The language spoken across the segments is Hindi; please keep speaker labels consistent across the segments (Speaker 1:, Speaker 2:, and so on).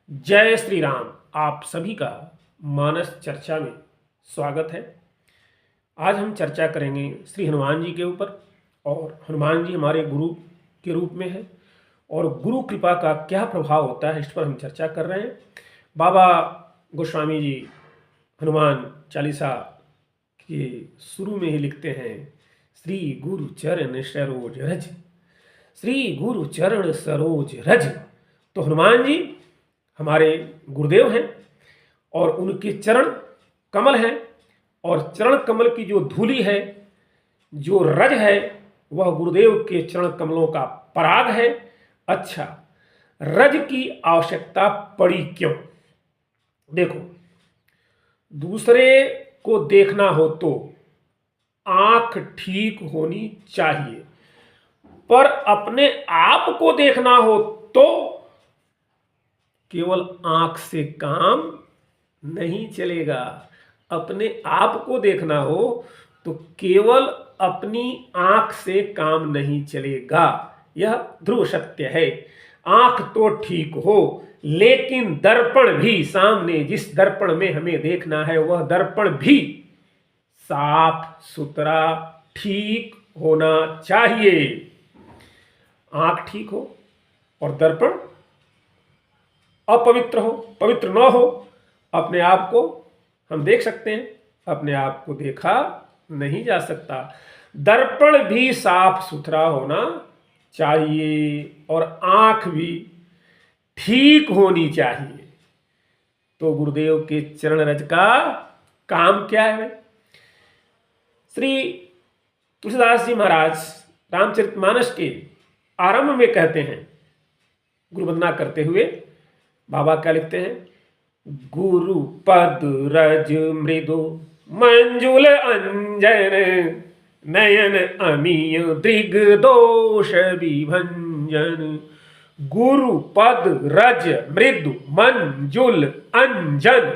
Speaker 1: जय श्री राम। आप सभी का मानस चर्चा में स्वागत है। आज हम चर्चा करेंगे श्री हनुमान जी के ऊपर। और हनुमान जी हमारे गुरु के रूप में है और गुरु कृपा का क्या प्रभाव होता है, इस पर हम चर्चा कर रहे हैं। बाबा गोस्वामी जी हनुमान चालीसा के शुरू में ही लिखते हैं, श्री गुरु चरण सरोज रज, श्री गुरु चरण सरोज रज। तो हनुमान जी हमारे गुरुदेव हैं और उनके चरण कमल हैं, और चरण कमल की जो धूलि है, जो रज है, वह गुरुदेव के चरण कमलों का पराग है। अच्छा, रज की आवश्यकता पड़ी क्यों? देखो, दूसरे को देखना हो तो आंख ठीक होनी चाहिए, पर अपने आप को देखना हो तो केवल आंख से काम नहीं चलेगा। अपने आप को देखना हो तो केवल अपनी आंख से काम नहीं चलेगा, यह ध्रुव सत्य है। आंख तो ठीक हो, लेकिन दर्पण भी, सामने जिस दर्पण में हमें देखना है वह दर्पण भी साफ सुथरा ठीक होना चाहिए। आंख ठीक हो और दर्पण अपवित्र हो, पवित्र न हो, अपने आप को हम देख सकते हैं, अपने आप को देखा नहीं जा सकता। दर्पण भी साफ सुथरा होना चाहिए और आंख भी ठीक होनी चाहिए। तो गुरुदेव के चरण रज का काम क्या है? श्री तुलसीदास जी महाराज रामचरितमानस के आरंभ में कहते हैं, गुरु वंदना करते हुए बाबा क्या लिखते हैं? गुरु पद रज मृदु मंजुल अंजन, नयन अमीय दृग दोष विभंजन। गुरु पद रज मृदु मंजुल अंजन,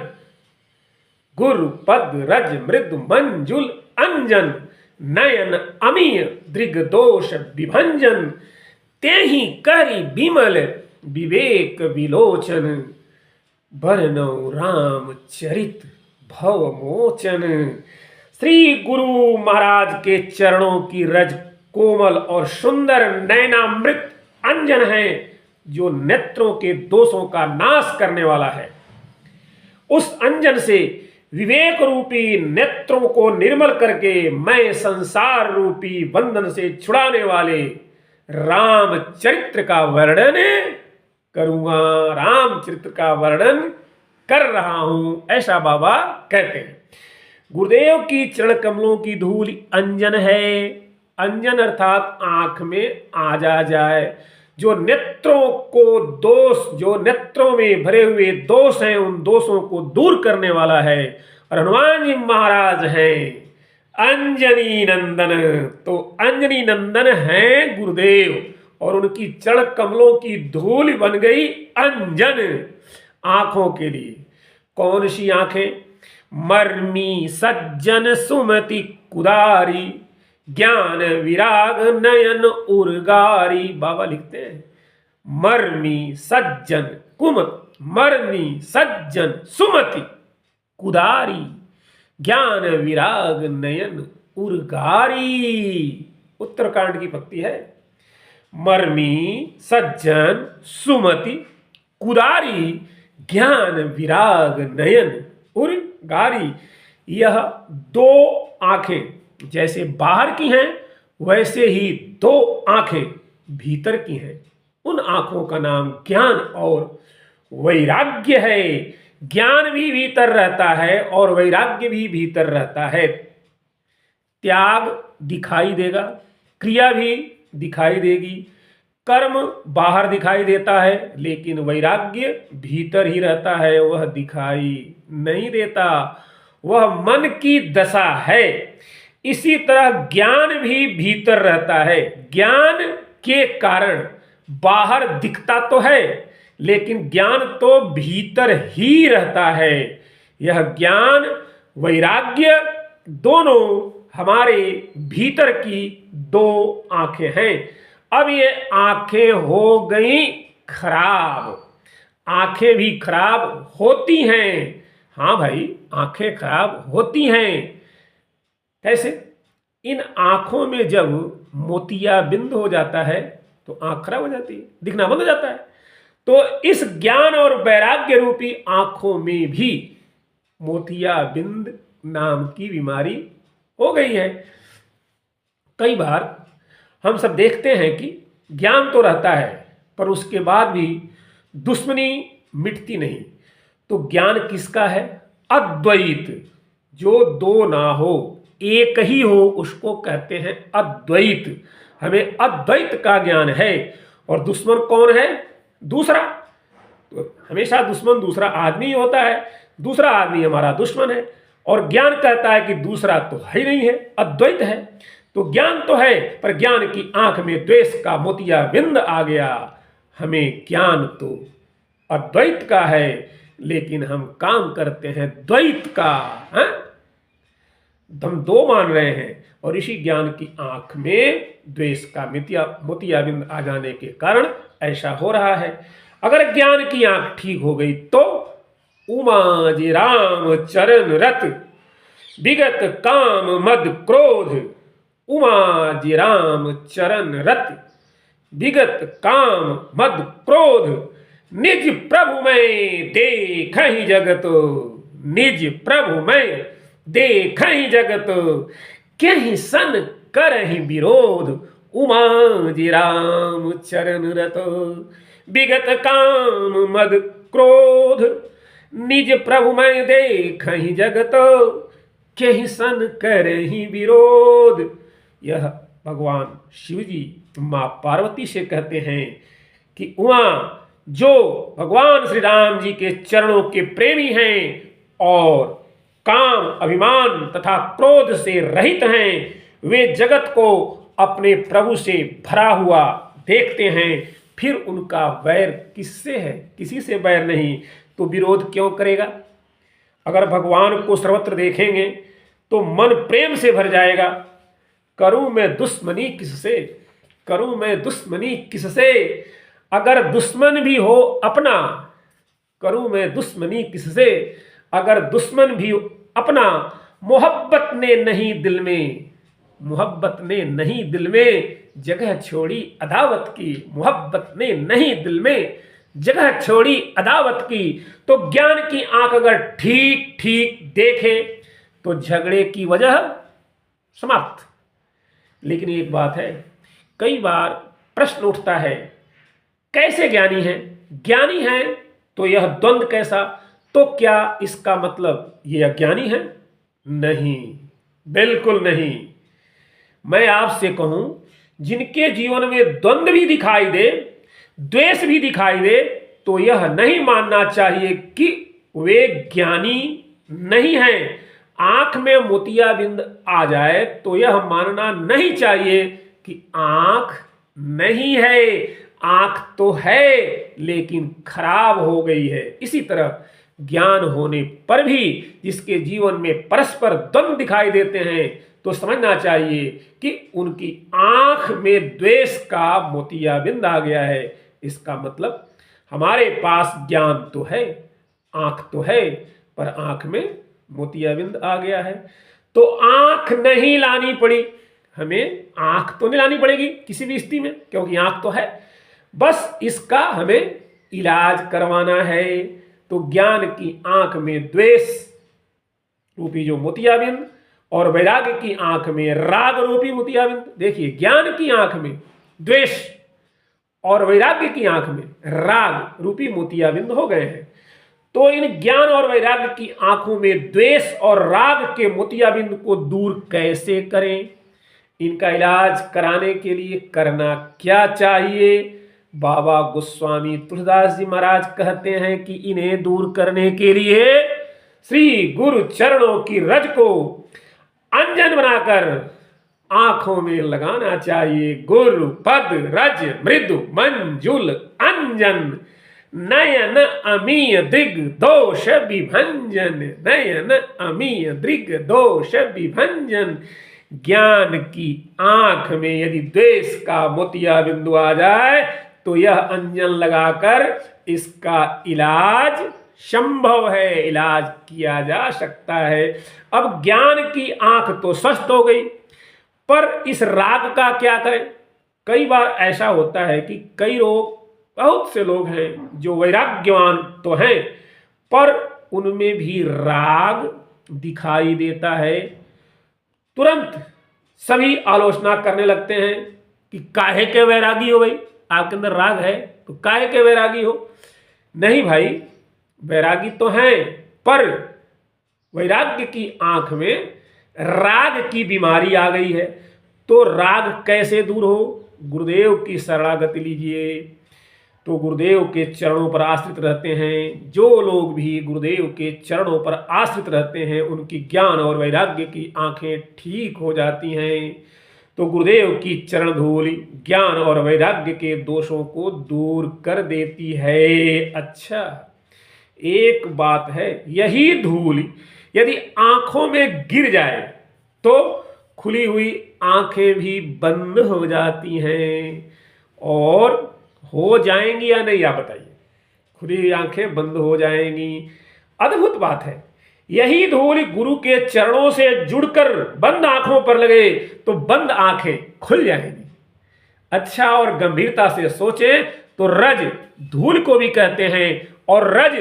Speaker 1: गुरु पद रज मृदु मंजुल अंजन, नयन अमीय दृग दोष विभंजन। तेहि करि विमल विवेक विलोचन, बरनौ राम चरित भव मोचन। श्री गुरु महाराज के चरणों की रज कोमल और सुंदर नयनामृत अंजन है, जो नेत्रों के दोषों का नाश करने वाला है। उस अंजन से विवेक रूपी नेत्रों को निर्मल करके मैं संसार रूपी बंधन से छुड़ाने वाले रामचरित्र का वर्णन करूंगा, रामचरित्र का वर्णन कर रहा हूं, ऐसा बाबा कहते हैं। गुरुदेव की चरण कमलों की धूल अंजन है। अंजन अर्थात आंख में आ जाए। जो नेत्रों को दोष, जो नेत्रों में भरे हुए दोष हैं, उन दोषों को दूर करने वाला है। और हनुमान जी महाराज हैं अंजनी नंदन। तो अंजनी नंदन हैं गुरुदेव, और उनकी चरण कमलों की धूल बन गई अंजन आंखों के लिए। कौन सी आंखें? मर्मी सज्जन सुमति कुदारी, ज्ञान विराग नयन उर्गारी। बाबा लिखते हैं, मर्मी सज्जन कुमत, मर्मी सज्जन सुमति कुदारी, ज्ञान विराग नयन उर्गारी। उत्तरकांड की पत्ती है। मर्मी सज्जन सुमति कुदारी, ज्ञान विराग नयन उर्गारी। यह दो आंखें जैसे बाहर की हैं, वैसे ही दो आंखें भीतर की हैं। उन आंखों का नाम ज्ञान और वैराग्य है। ज्ञान भी भीतर रहता है और वैराग्य भी भीतर रहता है। त्याग दिखाई देगा, क्रिया भी दिखाई देगी, कर्म बाहर दिखाई देता है, लेकिन वैराग्य भीतर ही रहता है, वह दिखाई नहीं देता। वह मन की दशा है। इसी तरह ज्ञान भी भीतर रहता है। ज्ञान के कारण बाहर दिखता तो है, लेकिन ज्ञान तो भीतर ही रहता है। यह ज्ञान वैराग्य दोनों हमारे भीतर की दो आंखें हैं। अब ये आंखें हो गई खराब। आंखें भी खराब होती हैं। हाँ भाई, आंखें खराब होती हैं। कैसे? इन आंखों में जब मोतियाबिंद हो जाता है तो आंख खराब हो जाती है, दिखना बंद हो जाता है। तो इस ज्ञान और वैराग्य रूपी आंखों में भी मोतियाबिंद नाम की बीमारी हो गई है। कई बार हम सब देखते हैं कि ज्ञान तो रहता है पर उसके बाद भी दुश्मनी मिटती नहीं। तो ज्ञान किसका है? अद्वैत। जो दो ना हो, एक ही हो, उसको कहते हैं अद्वैत। हमें अद्वैत का ज्ञान है। और दुश्मन कौन है? दूसरा। तो हमेशा दुश्मन दूसरा आदमी ही होता है, दूसरा आदमी हमारा दुश्मन है। और ज्ञान कहता है कि दूसरा तो है ही नहीं है, अद्वैत है। तो ज्ञान तो है पर ज्ञान की आंख में द्वेष का मोतियाबिंद आ गया। हमें ज्ञान तो अद्वैत का है लेकिन हम काम करते हैं द्वैत का। हम दो मान रहे हैं और इसी ज्ञान की आंख में द्वेष का मोतियाबिंद आ जाने के कारण ऐसा हो रहा है। अगर ज्ञान की आंख ठीक हो गई तो उमा जी राम चरण रत विगत काम मद क्रोध। उमा जी राम चरण रत विगत काम मद क्रोध। निज प्रभु में देख ही जगत। निज प्रभु में देख ही जगत। कहीं सन करहि विरोध। उमा जी राम चरण रत विगत काम मद क्रोध। निज प्रभु में देख ही जगत। कहीं सन करहि विरोध। यह भगवान शिव जी माँ पार्वती से कहते हैं कि वहाँ जो भगवान श्री राम जी के चरणों के प्रेमी हैं और काम, अभिमान तथा क्रोध से रहित हैं, वे जगत को अपने प्रभु से भरा हुआ देखते हैं। फिर उनका वैर किससे है? किसी से वैर नहीं, तो विरोध क्यों करेगा? अगर भगवान को सर्वत्र देखेंगे तो मन प्रेम से भर जाएगा। करूं मैं दुश्मनी किससे? करूं मैं दुश्मनी किससे? अगर दुश्मन भी हो अपना, करूं मैं दुश्मनी किससे? अगर दुश्मन भी अपना, मोहब्बत ने नहीं दिल में, मोहब्बत ने नहीं दिल में जगह छोड़ी अदावत की। मोहब्बत ने नहीं दिल में जगह छोड़ी अदावत की। तो ज्ञान की आंख अगर ठीक ठीक देखे तो झगड़े की वजह समाप्त। लेकिन एक बात है, कई बार प्रश्न उठता है, कैसे ज्ञानी है? ज्ञानी है तो यह द्वंद्व कैसा? तो क्या इसका मतलब ये अज्ञानी है? नहीं, बिल्कुल नहीं। मैं आपसे कहूं, जिनके जीवन में द्वंद्व भी दिखाई दे, द्वेष भी दिखाई दे, तो यह नहीं मानना चाहिए कि वे ज्ञानी नहीं हैं। आंख में मोतियाबिंद आ जाए तो यह मानना नहीं चाहिए कि आंख नहीं है। आंख तो है लेकिन खराब हो गई है। इसी तरह ज्ञान होने पर भी जिसके जीवन में परस्पर द्वंद्व दिखाई देते हैं तो समझना चाहिए कि उनकी आंख में द्वेष का मोतियाबिंद आ गया है। इसका मतलब हमारे पास ज्ञान तो है, आंख तो है, पर आंख में मोतियाबिंद आ गया है। तो आंख नहीं लानी पड़ी, हमें आंख तो नहीं लानी पड़ेगी किसी भी स्थिति में, क्योंकि आंख तो है। बस इसका हमें इलाज करवाना है। तो ज्ञान की आंख में द्वेष रूपी जो मोतियाबिंद और वैराग्य की आंख में राग रूपी मोतियाबिंद। देखिए, ज्ञान की आंख में द्वेष और वैराग्य की आंख में राग रूपी मोतियाबिंद हो गए हैं। तो इन ज्ञान और वैराग्य की आंखों में द्वेष और राग के मोतियाबिंद को दूर कैसे करें? इनका इलाज कराने के लिए करना क्या चाहिए? बाबा गोस्वामी तुलसीदास जी महाराज कहते हैं कि इन्हें दूर करने के लिए श्री गुरु चरणों की रज को अंजन बनाकर आंखों में लगाना चाहिए। गुरु पद रज मृदु मंजुल अंजन, नयन अमीय दृग दोष विभंजन। नयन अमीय दृग दोष विभंजन। ज्ञान की आंख में यदि द्वेष का मोतियाबिंदु आ जाए तो यह अंजन लगाकर इसका इलाज संभव है, इलाज किया जा सकता है। अब ज्ञान की आंख तो स्वस्थ हो गई, पर इस राग का क्या करें? कई बार ऐसा होता है कि कई लोग, बहुत से लोग हैं जो वैराग्यवान तो हैं, पर उनमें भी राग दिखाई देता है। तुरंत सभी आलोचना करने लगते हैं कि काहे के वैरागी हो भाई, आपके अंदर राग है तो काहे के वैरागी हो? नहीं भाई, वैरागी तो हैं, पर वैराग्य की आंख में राग की बीमारी आ गई है। तो राग कैसे दूर हो? गुरुदेव की शरणागति लीजिए। तो गुरुदेव के चरणों पर आश्रित रहते हैं। जो लोग भी गुरुदेव के चरणों पर आश्रित रहते हैं, उनकी ज्ञान और वैराग्य की आंखें ठीक हो जाती हैं। तो गुरुदेव की चरण धूल ज्ञान और वैराग्य के दोषों को दूर कर देती है। अच्छा, एक बात है, यही धूल यदि आंखों में गिर जाए तो खुली हुई आंखें भी बंद हो जाती हैं। और हो जाएंगी या नहीं, आप बताइए? खुली हुई आंखें बंद हो जाएंगी। अद्भुत बात है। यही धूल गुरु के चरणों से जुड़कर बंद आंखों पर लगे तो बंद आंखें खुल जाएंगी। अच्छा, और गंभीरता से सोचें तो रज धूल को भी कहते हैं और रज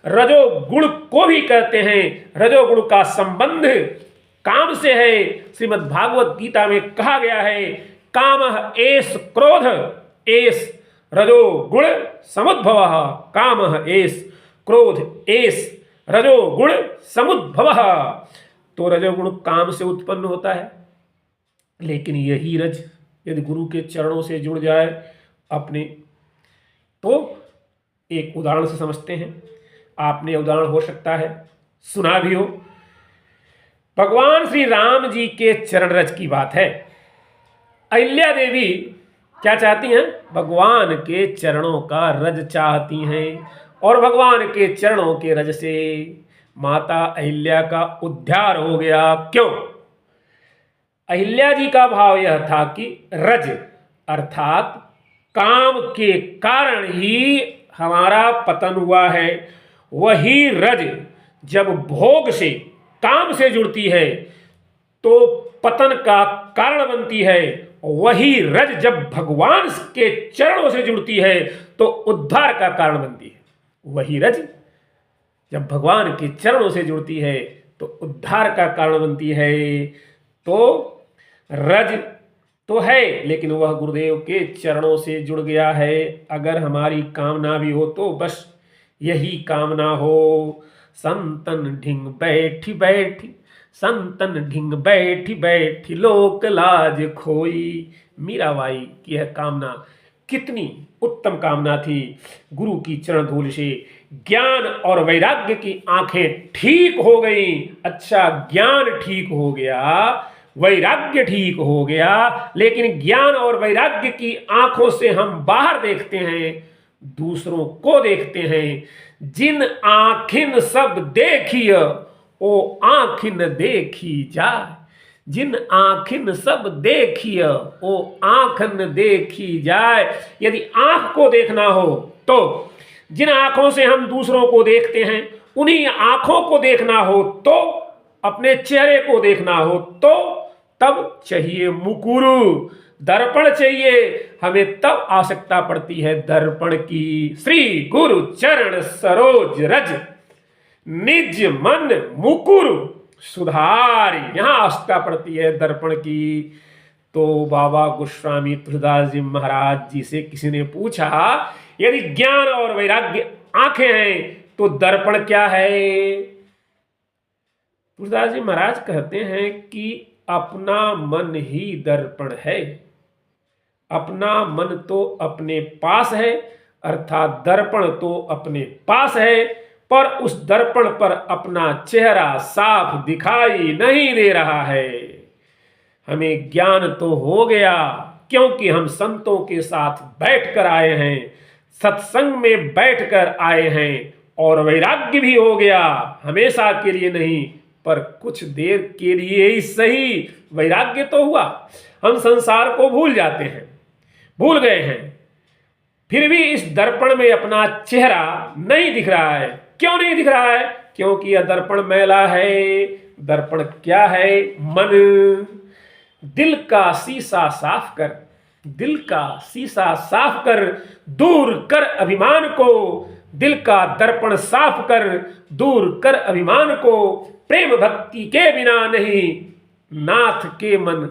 Speaker 1: रजोगुण को भी कहते हैं। रजोगुण का संबंध काम से है। श्रीमद् भागवत गीता में कहा गया है, काम एष क्रोध एष रजोगुण समुद्भव। काम एष क्रोध एष रजोगुण समुद्भव। तो रजोगुण काम से उत्पन्न होता है, लेकिन यही रज यदि गुरु के चरणों से जुड़ जाए अपने, तो एक उदाहरण से समझते हैं। आपने उदाहरण हो सकता है सुना भी हो। भगवान श्री राम जी के चरण रज की बात है। अहिल्या देवी क्या चाहती हैं? भगवान के चरणों का रज चाहती हैं, और भगवान के चरणों के रज से माता अहिल्या का उद्धार हो गया। क्यों? अहिल्या जी का भाव यह था कि रज अर्थात काम के कारण ही हमारा पतन हुआ है। वही रज जब भोग से, काम से जुड़ती है तो पतन का कारण बनती है। वही रज जब भगवान के चरणों से जुड़ती है तो उद्धार का कारण बनती है। वही रज जब भगवान के चरणों से जुड़ती है तो उद्धार का कारण बनती है। तो रज तो है, लेकिन वह गुरुदेव के चरणों से जुड़ गया है। अगर हमारी कामना भी हो तो बस यही कामना हो, संतन ढिंग बैठी बैठी, संतन ढिंग बैठी बैठी लोक लाज खोई। मीराबाई की यह कामना कितनी उत्तम कामना थी। गुरु की चरण धूल से ज्ञान और वैराग्य की आंखें ठीक हो गई। अच्छा, ज्ञान ठीक हो गया, वैराग्य ठीक हो गया, लेकिन ज्ञान और वैराग्य की आंखों से हम बाहर देखते हैं, दूसरों को देखते हैं। जिन आँखिन सब देखिय ओ आँखिन देखी जाए। जिन आँखिन सब देखिय ओ आँखन देखी जाए। यदि आँख को देखना हो तो जिन आँखों से हम दूसरों को देखते हैं, उन्हीं आँखों को देखना हो तो, अपने चेहरे को देखना हो तो तब चाहिए मुकुरु, दर्पण चाहिए। हमें तब आवश्यकता पड़ती है दर्पण की। श्री गुरु चरण सरोज रज निज मन मुकुरु सुधार, यहां आवश्यकता पड़ती है दर्पण की। तो बाबा गोस्वामी तुलसीदास जी महाराज जी से किसी ने पूछा, यदि ज्ञान और वैराग्य आंखें हैं तो दर्पण क्या है? तुलसीदास जी महाराज कहते हैं कि अपना मन ही दर्पण है। अपना मन तो अपने पास है, अर्थात दर्पण तो अपने पास है, पर उस दर्पण पर अपना चेहरा साफ दिखाई नहीं दे रहा है। हमें ज्ञान तो हो गया, क्योंकि हम संतों के साथ बैठकर आए हैं, सत्संग में बैठकर आए हैं, और वैराग्य भी हो गया। हमेशा के लिए नहीं, पर कुछ देर के लिए ही सही वैराग्य तो हुआ। हम संसार को भूल जाते हैं, भूल गए हैं, फिर भी इस दर्पण में अपना चेहरा नहीं दिख रहा है। क्यों नहीं दिख रहा है? क्योंकि यह दर्पण मैला है। दर्पण क्या है? मन। दिल का शीशा साफ कर, दिल का शीशा साफ कर, दूर कर अभिमान को। दिल का दर्पण साफ कर, दूर कर अभिमान को। प्रेम भक्ति के बिना नहीं नाथ के मन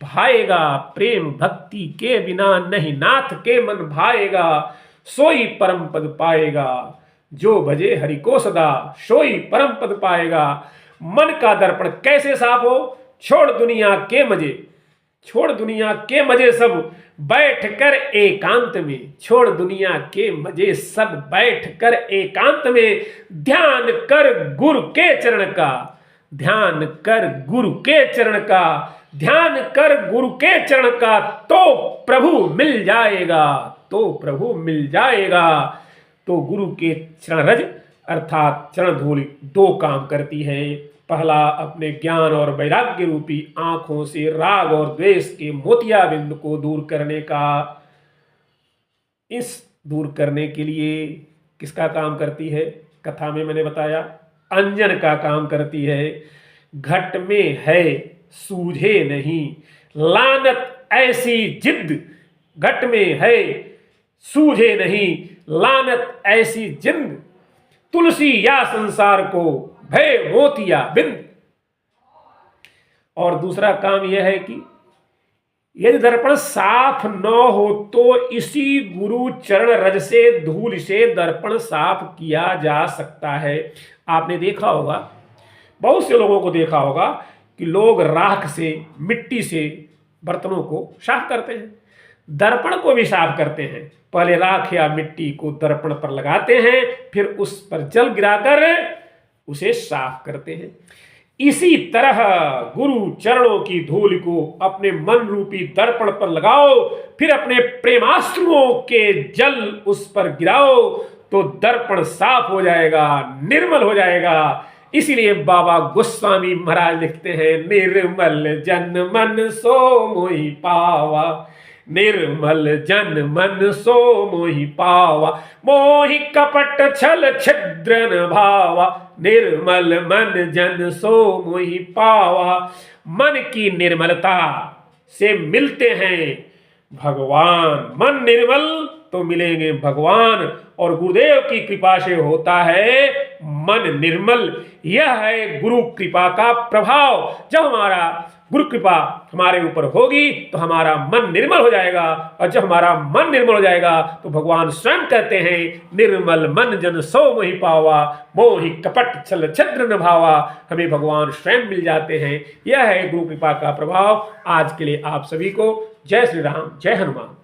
Speaker 1: भाएगा। प्रेम भक्ति के बिना नहीं नाथ के मन भाएगा। सोई परम पद पाएगा, जो भजे हरि को सदा सोई परम पद पाएगा। मन का दर्पण कैसे साफ हो? छोड़ दुनिया के मजे, छोड़ दुनिया के मजे सब बैठकर एकांत में। छोड़ दुनिया के मजे सब बैठकर एकांत में। ध्यान कर गुरु के चरण का, ध्यान कर गुरु के चरण का, ध्यान कर गुरु के चरण का। तो प्रभु मिल जाएगा, तो प्रभु मिल जाएगा। तो गुरु के चरण रज अर्थात चरण धूलि दो काम करती है। पहला, अपने ज्ञान और वैराग्य रूपी आंखों से राग और द्वेष के मोतियाबिंद को दूर करने का। इस दूर करने के लिए किसका काम करती है? कथा में मैंने बताया अंजन का काम करती है। घट में है सूझे नहीं, लानत ऐसी जिद। घट में है सूझे नहीं, लानत ऐसी जिद। तुलसी या संसार को भय मोतिया बिंद। और दूसरा काम यह है कि यदि दर्पण साफ न हो तो इसी गुरु चरण रज से धूल से दर्पण साफ किया जा सकता है। आपने देखा होगा, बहुत से लोगों को देखा होगा कि लोग राख से, मिट्टी से बर्तनों को साफ करते हैं, दर्पण को भी साफ करते हैं। पहले राख या मिट्टी को दर्पण पर लगाते हैं, फिर उस पर जल गिराकर उसे साफ करते हैं। इसी तरह गुरु चरणों की धूल को अपने मन रूपी दर्पण पर लगाओ, फिर अपने प्रेमाश्रुओं के जल उस पर गिराओ, तो दर्पण साफ हो जाएगा, निर्मल हो जाएगा। इसीलिए बाबा गोस्वामी महाराज लिखते हैं, निर्मल जन मन सो मोहि पावा। निर्मल जन मन सो मोहि पावा, मोहि कपट छल छिद्र न भावा। निर्मल मन जन सो मोहि पावा। मन की निर्मलता से मिलते हैं भगवान। मन निर्मल तो मिलेंगे भगवान, और गुरुदेव की कृपा से होता है मन निर्मल। यह है गुरु कृपा का प्रभाव। जब हमारा गुरु कृपा हमारे ऊपर होगी तो हमारा मन निर्मल हो जाएगा, और जब हमारा मन निर्मल हो जाएगा तो भगवान स्वयं कहते हैं, निर्मल मन जन सो मोहि पावा, मोहि कपट छल छिद्र न भावा। हमें भगवान स्वयं मिल जाते हैं। यह है गुरु कृपा का प्रभाव। आज के लिए आप सभी को जय श्री राम, जय हनुमान।